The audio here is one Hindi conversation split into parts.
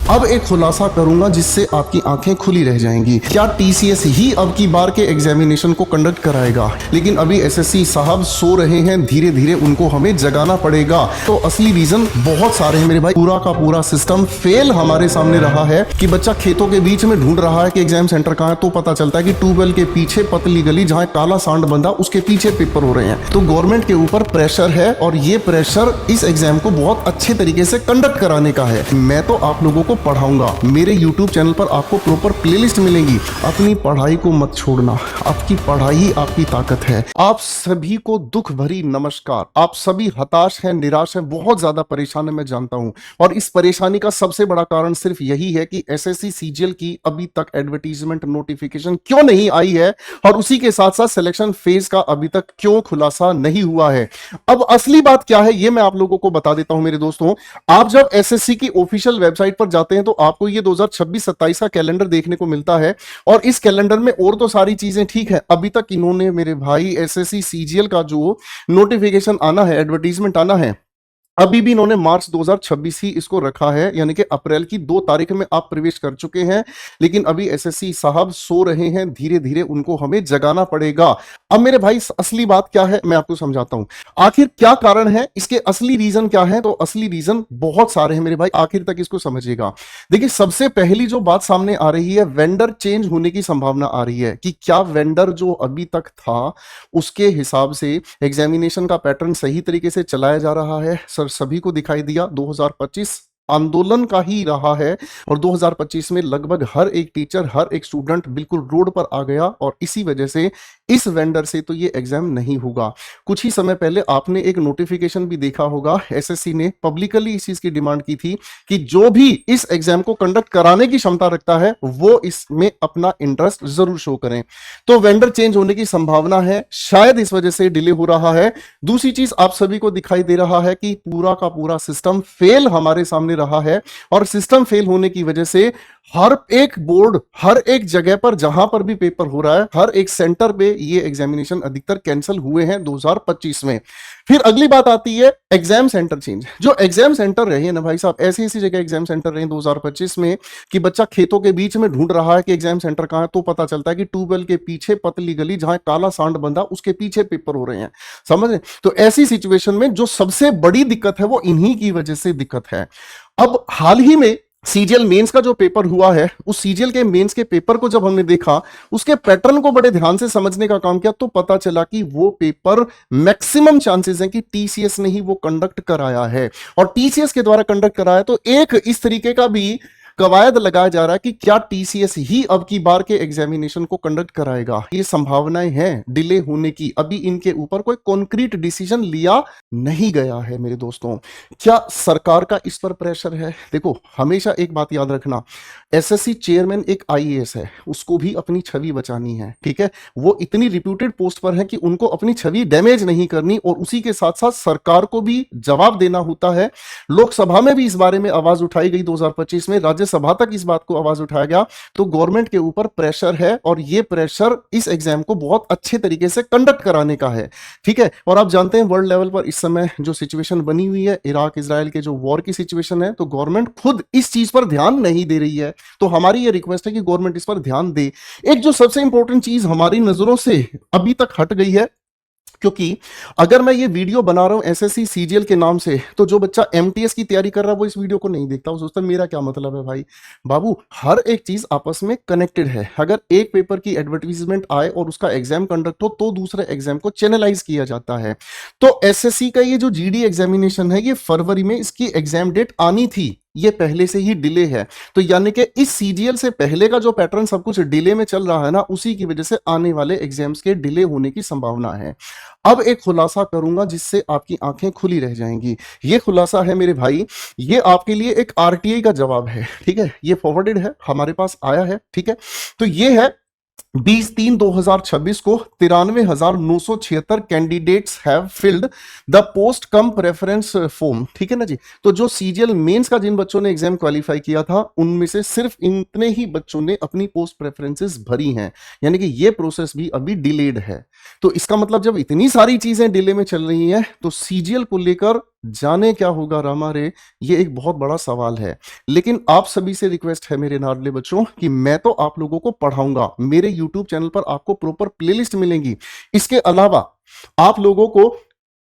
अब एक खुलासा करूंगा जिससे आपकी आंखें खुली रह जाएंगी। क्या टीसीएस ही अब की बार के एग्जामिनेशन को कंडक्ट कराएगा? लेकिन अभी एसएससी साहब सो रहे हैं, धीरे धीरे उनको हमें जगाना पड़ेगा। तो असली रीजन बहुत सारे हैं मेरे भाई। पूरा का पूरा सिस्टम फेल हमारे सामने रहा है कि बच्चा खेतों के बीच में ढूंढ रहा है कि एग्जाम सेंटर कहाँ है, तो पता चलता है कि ट्यूबवेल के पीछे पतली गली जहां काला सांड बंधा उसके पीछे पेपर हो रहे हैं। तो गवर्नमेंट के ऊपर प्रेशर है और ये प्रेशर इस एग्जाम को बहुत अच्छे तरीके से कंडक्ट कराने का है। मैं तो आप लोगों को पढ़ाऊंगा, मेरे YouTube चैनल पर आपको प्रॉपर प्लेलिस्ट मिलेंगी। अपनी पढ़ाई को मत छोड़ना, आपकी पढ़ाई ही आपकी ताकत है। आप सभी को दुख भरी नमस्कार। आप सभी हताश हैं, निराश हैं, बहुत ज्यादा परेशान है, मैं जानता हूं। और इस परेशानी का सबसे बड़ा कारण सिर्फ यही है कि एसएससी सीजीएल की अभी तक एडवर्टीजमेंट नोटिफिकेशन क्यों नहीं आई है, और उसी के साथ साथ सिलेक्शन फेज का अभी तक क्यों खुलासा नहीं हुआ है। अब असली बात क्या है ये मैं आप लोगों को बता देता हूं मेरे दोस्तों। आप जब एसएससी की ऑफिशियल वेबसाइट पर जाते हैं तो आपको ये 2026-27 का कैलेंडर देखने को मिलता है, और इस कैलेंडर में और तो सारी चीजें ठीक है। अभी तक इन्होंने मेरे भाई एसएससी सीजीएल का जो नोटिफिकेशन आना है, एडवर्टीजमेंट आना है, अभी भी इन्होंने मार्च 2026 ही इसको रखा है, यानी कि अप्रैल की 2 तारीख में आप प्रवेश कर चुके हैं। लेकिन अभी एसएससी साहब सो रहे हैं, धीरे धीरे उनको हमें जगाना पड़ेगा। अब मेरे भाई असली बात क्या है मैं आपको समझाता हूं। आखिर क्या कारण है, इसके असली रीजन क्या है? तो असली रीजन बहुत सारे हैं मेरे भाई, आखिर तक इसको समझिएगा। देखिए, सबसे पहली जो बात सामने आ रही है, वेंडर चेंज होने की संभावना आ रही है कि क्या वेंडर जो अभी तक था उसके हिसाब से एग्जामिनेशन का पैटर्न सही तरीके से चलाया जा रहा है। सभी को दिखाई दिया 2025 आंदोलन का ही रहा है, और 2025 में लगभग हर एक टीचर, हर एक स्टूडेंट बिल्कुल रोड पर आ गया, और इसी वजह से इस वेंडर से तो ये एग्जाम नहीं होगा। कुछ ही समय पहले आपने एक नोटिफिकेशन भी देखा होगा, एसएससी ने पब्लिकली इस चीज की डिमांड की थी कि जो भी इस एग्जाम को कंडक्ट कराने की क्षमता रखता है वो इसमें अपना इंटरेस्ट जरूर शो करें। तो वेंडर चेंज होने की संभावना है, शायद इस वजह से डिले हो रहा है। दूसरी चीज आप सभी को दिखाई दे रहा है कि पूरा का पूरा सिस्टम फेल हमारे सामने रहा है, और सिस्टम फेल होने की वजह से हर एक बोर्ड, हर एक जगह पर जहां पर भी पेपर हो रहा है, हर एक सेंटर पे ये एग्जामिनेशन अधिकतर कैंसिल हुए हैं 2025 में। फिर अगली बात आती है एग्जाम सेंटर चेंज। जो एग्जाम सेंटर रहे ना भाई साहब, ऐसी ऐसी जगह एग्जाम सेंटर रहे 2025 में कि बच्चा खेतों के बीच में ढूंढ रहा है कि एग्जाम सेंटर कहां है, तो पता चलता है कि ट्यूबवेल के पीछे पतली गली जहां काला सांड बंधा उसके पीछे पेपर हो रहे हैं। समझ रहे? तो ऐसी सिचुएशन में जो सबसे बड़ी दिक्कत है वो इन्हीं की वजह से दिक्कत है। अब हाल ही में सीजीएल मेंस का जो पेपर हुआ है, उस सीजीएल के मेंस के पेपर को जब हमने देखा, उसके पैटर्न को बड़े ध्यान से समझने का काम किया, तो पता चला कि वो पेपर मैक्सिमम चांसेस हैं कि टीसीएस ने ही वो कंडक्ट कराया है, और टीसीएस के द्वारा कंडक्ट कराया। तो एक इस तरीके का भी कवायद लगाया जा रहा है कि क्या टीसीएस ही अब की बार के एग्जामिनेशन को कंडक्ट कराएगा। ये संभावनाएं हैं डिले होने की। अभी इनके ऊपर कोई कॉन्क्रीट डिसीजन लिया नहीं गया है मेरे दोस्तों। क्या सरकार का इस पर प्रेशर है? देखो, हमेशा एक बात याद रखना, एसएससी चेयरमैन एक आईएएस है, उसको भी अपनी छवि बचानी है, ठीक है। वो इतनी रिप्यूटेड पोस्ट पर है कि उनको अपनी छवि डैमेज नहीं करनी, और उसी के साथ साथ सरकार को भी जवाब देना होता है। लोकसभा में भी इस बारे में आवाज उठाई गई 2025 में, राज्यसभा तक इस बात को आवाज उठाया गया। तो गवर्नमेंट के ऊपर प्रेशर है, और ये प्रेशर इस एग्जाम को बहुत अच्छे तरीके से कंडक्ट कराने का है, ठीक है। और आप जानते हैं वर्ल्ड लेवल पर इस समय जो सिचुएशन बनी हुई है, इराक इजराइल के जो वॉर की सिचुएशन है, तो गवर्नमेंट खुद इस चीज पर ध्यान नहीं दे रही है। तो हमारी ये रिक्वेस्ट है कि गवर्नमेंट इस पर ध्यान दे। एक जो सबसे इंपॉर्टेंट चीज हमारी नजरों से अभी तक हट गई है, क्योंकि अगर मैं ये वीडियो बना रहा हूं एसएससी सीजीएल के नाम से, तो जो बच्चा एमटीएस की तैयारी कर रहा है वो इस वीडियो को नहीं देखता, वो सोचता है मेरा क्या मतलब है। भाई बाबू, हर एक चीज आपस में कनेक्टेड है। अगर एक पेपर की एडवर्टीजमेंट आए और उसका एग्जाम कंडक्ट हो, तो दूसरे एग्जाम को चैनलाइज किया जाता है। तो एसएससी का ये जो जीडी एग्जामिनेशन है, ये फरवरी में इसकी एग्जाम डेट आनी थी, ये पहले से ही डिले है। तो यानी कि इस सीजीएल से पहले का जो पैटर्न सब कुछ डिले में चल रहा है ना, उसी की वजह से आने वाले एग्जाम्स के डिले होने की संभावना है। अब एक खुलासा करूंगा जिससे आपकी आंखें खुली रह जाएंगी। ये खुलासा है मेरे भाई, ये आपके लिए एक आरटीआई का जवाब है, ठीक है। ये फॉरवर्डेड है, हमारे पास आया है, ठीक है। तो ये है 20/3/2026 को 93,976 candidates have filled the post come preference form. ठीक है ना जी। तो जो सीजीएल मेंस का जिन बच्चों ने एग्जाम क्वालिफाई किया था उनमें से सिर्फ इतने ही बच्चों ने अपनी पोस्ट प्रेफरेंसेस भरी हैं, यानी कि ये प्रोसेस भी अभी डिलेड है। तो इसका मतलब जब इतनी सारी चीजें डिले में चल रही हैं तो सीजीएल को लेकर जाने क्या होगा रामा रे, ये एक बहुत बड़ा सवाल है। लेकिन आप सभी से रिक्वेस्ट है मेरे लाडले बच्चों कि मैं तो आप लोगों को पढ़ाऊंगा, मेरे यूट्यूब चैनल पर आपको प्रॉपर प्लेलिस्ट मिलेंगी। इसके अलावा आप लोगों को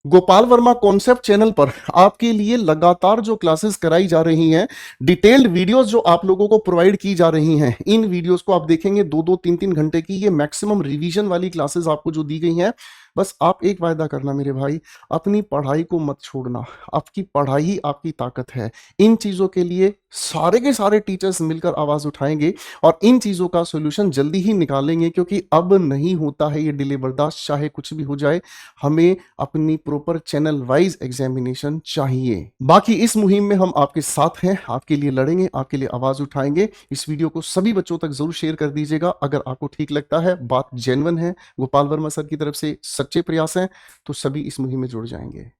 गोपाल वर्मा कॉन्सेप्ट चैनल पर आपके लिए लगातार जो क्लासेस कराई जा रही हैं, डिटेल्ड वीडियोस जो आप लोगों को प्रोवाइड की जा रही हैं, इन वीडियोस को आप देखेंगे 2-2 3-3 घंटे की ये मैक्सिमम रिवीजन वाली क्लासेस आपको जो दी गई हैं। बस आप एक वायदा करना मेरे भाई, अपनी पढ़ाई को मत छोड़ना। आपकी पढ़ाई ही आपकी ताकत है। इन चीजों के लिए सारे के सारे टीचर्स मिलकर आवाज उठाएंगे और इन चीजों का सॉल्यूशन जल्दी ही निकालेंगे, क्योंकि अब नहीं होता है ये डिले बर्दाश्त, चाहे कुछ भी हो जाए। हमें अपनी प्रॉपर चैनल वाइज एग्जामिनेशन चाहिए। बाकी इस मुहिम में हम आपके साथ हैं, आपके लिए लड़ेंगे, आपके लिए आवाज उठाएंगे। इस वीडियो को सभी बच्चों तक जरूर शेयर कर दीजिएगा। अगर आपको ठीक लगता है, बात जेन्युइन है, गोपाल वर्मा सर की तरफ से सच्चे प्रयास हैं, तो सभी इस मुहिम में जुड़ जाएंगे।